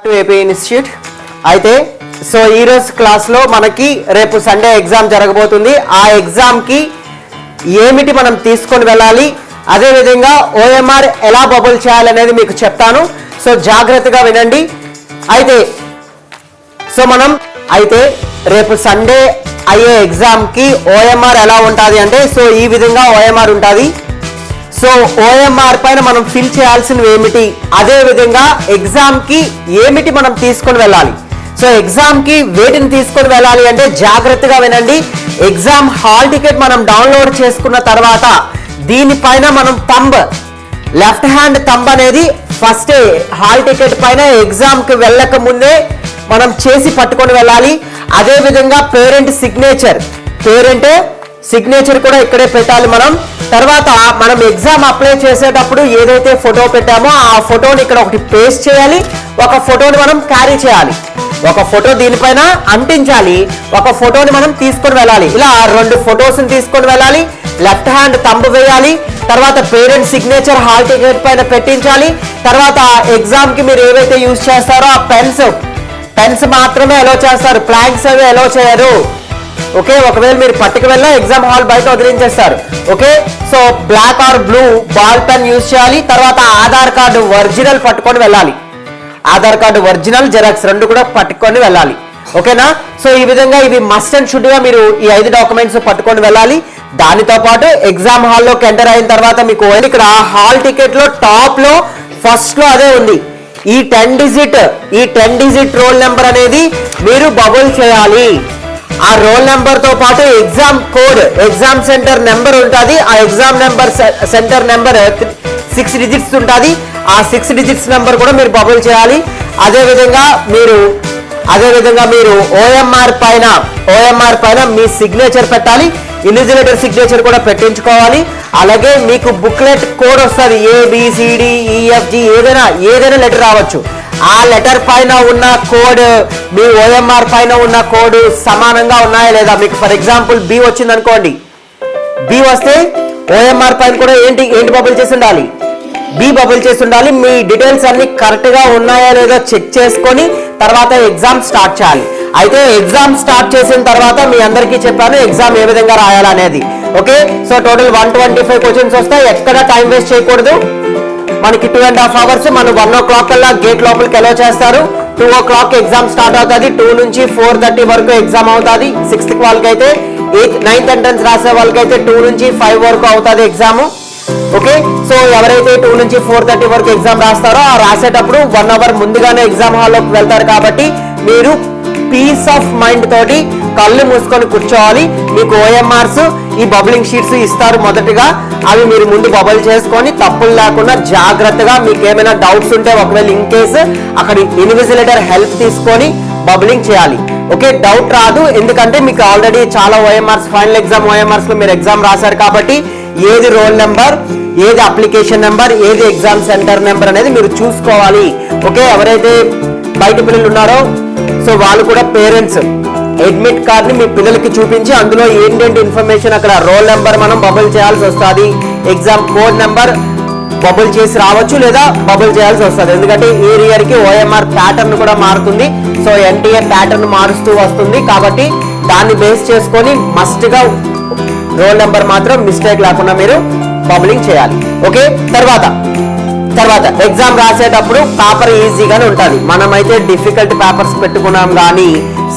To AP institute. అయితే so ఈరోజు క్లాస్లో మనకి రేపు సండే ఎగ్జామ్ జరగబోతుంది. ఆ ఎగ్జామ్కి ఏమిటి మనం తీసుకొని వెళ్ళాలి, అదేవిధంగా ఓఎంఆర్ ఎలా బబుల్ చేయాలనేది మీకు చెప్తాను. సో జాగ్రత్తగా వినండి. అయితే రేపు సండే అయ్యే ఎగ్జామ్కి ఓఎంఆర్ ఎలా ఉంటుంది అంటే, సో ఈ విధంగా ఓఎంఆర్ ఉంటుంది. సో ఓఎంఆర్ పైన మనం ఫిల్ చేయాల్సినవి ఏమిటి, అదే విధంగా ఎగ్జామ్కి ఏమిటి మనం తీసుకొని వెళ్ళాలి. సో ఎగ్జామ్కి వేటిని తీసుకొని వెళ్ళాలి అంటే జాగ్రత్తగా వినండి. ఎగ్జామ్ హాల్ టికెట్ మనం డౌన్లోడ్ చేసుకున్న తర్వాత దీనిపైన మనం థంబ్, లెఫ్ట్ హ్యాండ్ థంబ్ అనేది ఫస్ట్ హాల్ టికెట్ పైన ఎగ్జామ్కి వెళ్ళక ముందే మనం చేసి పట్టుకొని వెళ్ళాలి. అదే విధంగా పేరెంట్ సిగ్నేచర్ కూడా ఇక్కడే పెట్టాలి మనం. తర్వాత మనం ఎగ్జామ్ అప్లై చేసేటప్పుడు ఏదైతే ఫోటో పెట్టామో ఆ ఫోటోని ఇక్కడ ఒకటి పేస్ట్ చేయాలి, ఒక ఫోటోని మనం క్యారీ చేయాలి, ఒక ఫోటో దీనిపైన అంటించాలి, ఒక ఫోటోని మనం తీసుకొని వెళ్ళాలి. ఇలా 2 ఫొటోస్ని తీసుకొని వెళ్ళాలి. లెఫ్ట్ హ్యాండ్ థంబ్ వేయాలి, తర్వాత పేరెంట్ సిగ్నేచర్ హాల్ టికెట్ పైన పెట్టించాలి. తర్వాత ఎగ్జామ్కి మీరు ఏవైతే యూజ్ చేస్తారో ఆ పెన్స్ మాత్రమే అలో చేస్తారు, ప్లాంక్స్ అవి అలో చేయరు. ఓకే, ఒకవేళ మీరు పట్టుకు వెళ్ళినా ఎగ్జామ్ హాల్ బయట వదిలించేస్తారు. Okay, so black or blue ball pen use చేయాలి. తర్వాత ఆధార్ కార్డు ఒరిజినల్ పట్టుకొని వెళ్ళాలి, ఆధార్ కార్డు ఒరిజినల్ జెరాక్స్ 2 కూడా పట్టుకొని వెళ్ళాలి. ఓకేనా? సో ఈ విధంగా ఇవి మస్ట్ అండ్ షుడ్ గా మీరు ఈ 5 డాక్యుమెంట్స్ పట్టుకొని వెళ్ళాలి. దానితో పాటు ఎగ్జామ్ హాల్లోకి ఎంటర్ అయిన తర్వాత మీకు ఇక్కడ హాల్ టికెట్ లో టాప్ లో ఫస్ట్ లో అదే ఉంది, ఈ 10 డిజిట్ రోల్ నెంబర్ అనేది మీరు బబుల్ చేయాలి. ఆ రోల్ నెంబర్ తో పాటు exam code, exam centre number ఉంటుంది. ఆ exam number centre number 6 digits ఉంటుంది. ఆ 6 డిజిట్స్ నెంబర్ కూడా మీరు బబుల్ చేయాలి. అదేవిధంగా మీరు ఓఎంఆర్ పైన మీ సిగ్నేచర్ పెట్టాలి, ఇన్విజిలేటర్ సిగ్నేచర్ కూడా పెట్టించుకోవాలి. అలాగే మీకు బుక్లెట్ కోడ్ వస్తుంది, ABCDEFG ఏదైనా లెటర్ రావచ్చు. ఆ లెటర్ పైన ఉన్న కోడ్ మీ ఓఎంఆర్ పైన ఉన్న కోడ్ సమానంగా ఉన్నాయా లేదా. మీకు ఫర్ ఎగ్జాంపుల్ B వచ్చింది అనుకోండి, B వస్తే ఓఎంఆర్ పైన కూడా ఏంటి బబుల్ చేసి ఉండాలి, B బబుల్ చేసి ఉండాలి. మీ డీటెయిల్స్ అన్ని కరెక్ట్ గా ఉన్నాయా లేదా చెక్ చేసుకొని తర్వాత ఎగ్జామ్ స్టార్ట్ చేయాలి. అయితే ఎగ్జామ్ స్టార్ట్ చేసిన తర్వాత మీ అందరికీ చెప్పాను ఎగ్జామ్ ఏ విధంగా రాయాలనేది. ఓకే, సో టోటల్ 125 క్వశ్చన్స్ వస్తాయి. ఎక్కడ టైం వేస్ట్ చేయకూడదు. మనకి 2.5 hours, మనం 1 o'clock కల్లా గేట్ లోపలికి అలో చేస్తారు. 2 o'clock ఎగ్జామ్ స్టార్ట్ అవుతుంది. 2 నుంచి 4:30 వరకు ఎగ్జామ్ అవుతుంది. 6th వాళ్ళకి అయితే 9th ఎంట్రన్స్ రాసే వాళ్ళకి అయితే 2 నుంచి 5 వరకు అవుతుంది ఎగ్జామ్. ఓకే, సో ఎవరైతే 2 నుంచి 4:30 వరకు ఎగ్జామ్ రాస్తారో ఆ రాసేటప్పుడు 1 hour ముందుగానే ఎగ్జామ్ హాల్లోకి వెళ్తారు. కాబట్టి మీరు పీస్ ఆఫ్ మైండ్ తోటి కళ్ళు మూసుకొని కూర్చోవాలి. మీకు ఓఎంఆర్స్ ఈ బబులింగ్ షీట్స్ ఇస్తారు మొదటిగా, అవి మీరు ముందు బబుల్ చేసుకొని తప్పులు లేకుండా జాగ్రత్తగా మీకు ఏమైనా డౌట్స్ ఉంటే ఒకవేళ ఇన్ కేసు అక్కడ ఇన్విజిలేటర్ హెల్ప్ తీసుకొని బబులింగ్ చేయాలి. ఓకే, డౌట్ రాదు, ఎందుకంటే మీకు ఆల్రెడీ చాలా ఓఎంఆర్స్ ఫైనల్ ఎగ్జామ్ ఓఎంఆర్స్ లో మీరు ఎగ్జామ్ రాశారు కాబట్టి ఏది రోల్ నెంబర్, ఏది అప్లికేషన్ నెంబర్, ఏది ఎగ్జామ్ సెంటర్ నెంబర్ అనేది మీరు చూసుకోవాలి. ఓకే, ఎవరైతే బయట పిల్లలు ఉన్నారో సో వాళ్ళు కూడా పేరెంట్స్ అడ్మిట్ కార్డ్ ని మీ పిల్లలకి చూపించి అందులో ఏంటంటే ఇన్ఫర్మేషన్ అక్కడ రోల్ నెంబర్ మనం బబుల్ చేయాల్సి వస్తుంది, ఎగ్జామ్ కోడ్ నెంబర్ బబుల్ చేసి రావచ్చు లేదా బబుల్ చేయాల్సి వస్తుంది. ఎందుకంటే ఈ ఇయర్ కి ఓఎంఆర్ ప్యాటర్న్ కూడా మారుతుంది. సో ఎన్టీఏ ప్యాటర్న్ మారుస్తూ వస్తుంది కాబట్టి దాన్ని బేస్ చేసుకొని మస్ట్ గా రోల్ నెంబర్ మాత్రం మిస్టేక్ లేకుండా మీరు బబులింగ్ చేయాలి. ఓకే, తర్వాత ఎగ్జామ్ రాసేటప్పుడు పేపర్ ఈజీగానే ఉంటుంది. మనమైతే డిఫికల్ట్ పేపర్స్ పెట్టుకున్నాం కానీ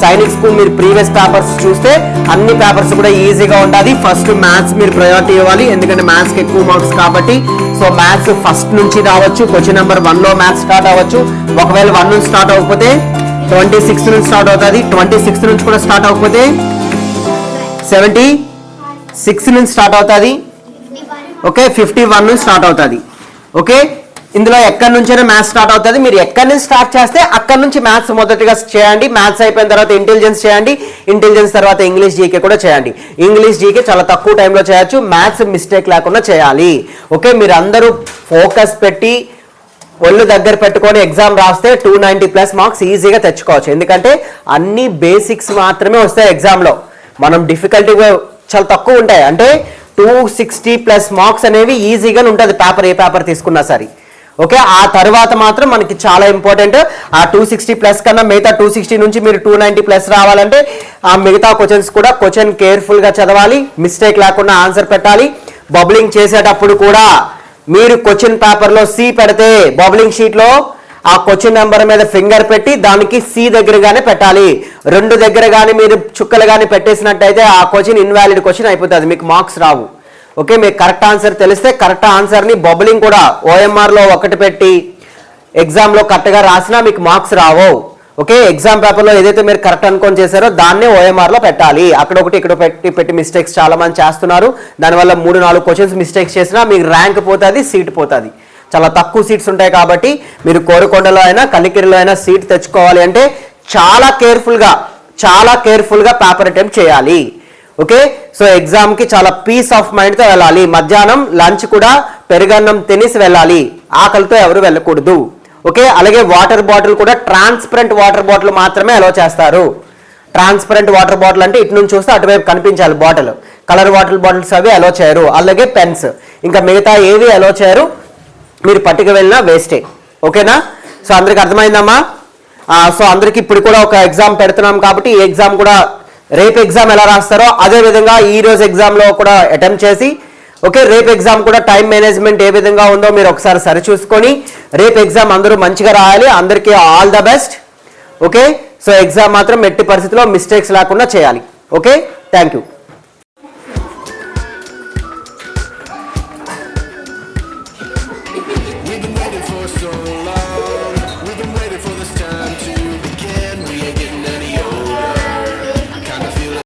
సైనిక్స్ కు మీరు ప్రీవియస్ పేపర్స్ చూస్తే అన్ని పేపర్స్ కూడా ఈజీగా ఉంటుంది. ఫస్ట్ మ్యాథ్స్ మీరు ప్రయారిటీ ఇవ్వాలి, ఎందుకంటే మ్యాథ్స్ కి ఎక్కువ మార్క్స్ కాబట్టి. సో మ్యాథ్స్ ఫస్ట్ నుంచి రావచ్చు, క్వశ్చన్ నెంబర్ 1 లో మ్యాథ్స్ స్టార్ట్ అవ్వచ్చు. ఒకవేళ 1 నుంచి స్టార్ట్ అవ్వకపోతే 26 నుంచి స్టార్ట్ అవుతుంది, 26 నుంచి కూడా స్టార్ట్ అవ్వకపోతే 76 నుంచి స్టార్ట్ అవుతుంది. ఓకే, 51 నుంచి స్టార్ట్ అవుతుంది. ఓకే, ఇందులో ఎక్కడి నుంచైనా మ్యాథ్స్ స్టార్ట్ అవుతుంది. మీరు ఎక్కడి నుంచి స్టార్ట్ చేస్తే అక్కడి నుంచి మ్యాథ్స్ మొదటిగా చేయండి. మ్యాథ్స్ అయిపోయిన తర్వాత ఇంటెలిజెన్స్ చేయండి, ఇంటెలిజెన్స్ తర్వాత ఇంగ్లీష్ జీకే కూడా చేయండి. ఇంగ్లీష్ జీకే చాలా తక్కువ టైంలో చేయొచ్చు, మ్యాథ్స్ మిస్టేక్ లేకుండా చేయాలి. ఓకే, మీరు అందరూ ఫోకస్ పెట్టి ఒళ్ళు దగ్గర పెట్టుకొని ఎగ్జామ్ రాస్తే 290+ మార్క్స్ ఈజీగా తెచ్చుకోవచ్చు. ఎందుకంటే అన్ని బేసిక్స్ మాత్రమే వస్తాయి ఎగ్జామ్లో. మనం డిఫికల్టీగా చాలా తక్కువ ఉంటాయి. అంటే 260+ మార్క్స్ అనేవి ఈజీగానే ఉంటుంది పేపర్, ఏ పేపర్ తీసుకున్నా సరే. ఓకే, ఆ తర్వాత మాత్రం మనకి చాలా ఇంపార్టెంట్. ఆ 260+ కన్నా మిగతా 260 నుంచి మీరు 290+ రావాలంటే ఆ మిగతా క్వశ్చన్స్ కూడా కేర్ఫుల్గా చదవాలి, మిస్టేక్ లేకుండా ఆన్సర్ పెట్టాలి. బబ్లింగ్ చేసేటప్పుడు కూడా మీరు క్వశ్చన్ పేపర్లో సి పెడితే బబ్లింగ్ షీట్లో ఆ క్వశ్చన్ నెంబర్ మీద ఫింగర్ పెట్టి దానికి సి దగ్గరగానే పెట్టాలి. 2 దగ్గర కానీ మీరు చుక్కలు కానీ పెట్టేసినట్టయితే ఆ క్వశ్చన్ ఇన్వాలిడ్ క్వశ్చన్ అయిపోతుంది, మీకు మార్క్స్ రావు. ఓకే, మీకు కరెక్ట్ ఆన్సర్ తెలిస్తే కరెక్ట్ ఆన్సర్ని బబ్లింగ్ కూడా ఓఎంఆర్లో 1 పెట్టి ఎగ్జామ్లో కరెక్ట్గా రాసినా మీకు మార్క్స్ రావు. ఓకే, ఎగ్జామ్ పేపర్లో ఏదైతే మీరు కరెక్ట్ అనుకొని చేశారో దాన్నే ఓఎంఆర్లో పెట్టాలి. అక్కడ ఒకటి ఇక్కడ పెట్టి మిస్టేక్స్ చాలా మంది చేస్తున్నారు. దానివల్ల 3-4 క్వశ్చన్స్ మిస్టేక్స్ చేసినా మీకు ర్యాంక్ పోతుంది, సీట్ పోతుంది. చాలా తక్కువ సీట్స్ ఉంటాయి కాబట్టి మీరు కోరుకొండలో అయినా కలికిరిలో అయినా సీట్ తెచ్చుకోవాలి అంటే చాలా కేర్ఫుల్గా పేపర్ అటెంప్ట్ చేయాలి. ఓకే, సో ఎగ్జామ్కి చాలా పీస్ ఆఫ్ మైండ్తో వెళ్ళాలి. మధ్యాహ్నం లంచ్ కూడా పెరుగన్నం తినేసి వెళ్ళాలి, ఆకలితో ఎవరు వెళ్ళకూడదు. ఓకే, అలాగే వాటర్ బాటిల్ కూడా ట్రాన్స్పరెంట్ వాటర్ బాటిల్ మాత్రమే అలో చేస్తారు. ట్రాన్స్పరెంట్ వాటర్ బాటిల్ అంటే ఇటు నుంచి చూస్తే అటువైపు కనిపించాలి బాటిల్. కలర్ వాటర్ బాటిల్స్ అవి అలో చేయరు. అలాగే పెన్స్, ఇంకా మిగతా ఏవి అలో చేయరు. మీరు పట్టుకు వెళ్ళినా వేస్టే. ఓకేనా, సో అందరికి అర్థమైందమ్మా? సో అందరికి ఇప్పుడు కూడా ఒక ఎగ్జామ్ పెడుతున్నాం కాబట్టి ఈ ఎగ్జామ్ కూడా రేపు ఎగ్జామ్ ఎలా రాస్తారో అదే విధంగా ఈ రోజు ఎగ్జామ్లో కూడా అటెంప్ట్ చేసి, ఓకే, రేపు ఎగ్జామ్ కూడా టైం మేనేజ్మెంట్ ఏ విధంగా ఉందో మీరు ఒకసారి సరి చూసుకొని రేపు ఎగ్జామ్ అందరూ మంచిగా రాయాలి. అందరికీ all the best. Okay, so exam మాత్రం ఎట్టి పరిస్థితిలో మిస్టేక్స్ లేకుండా చేయాలి. Okay, thank you.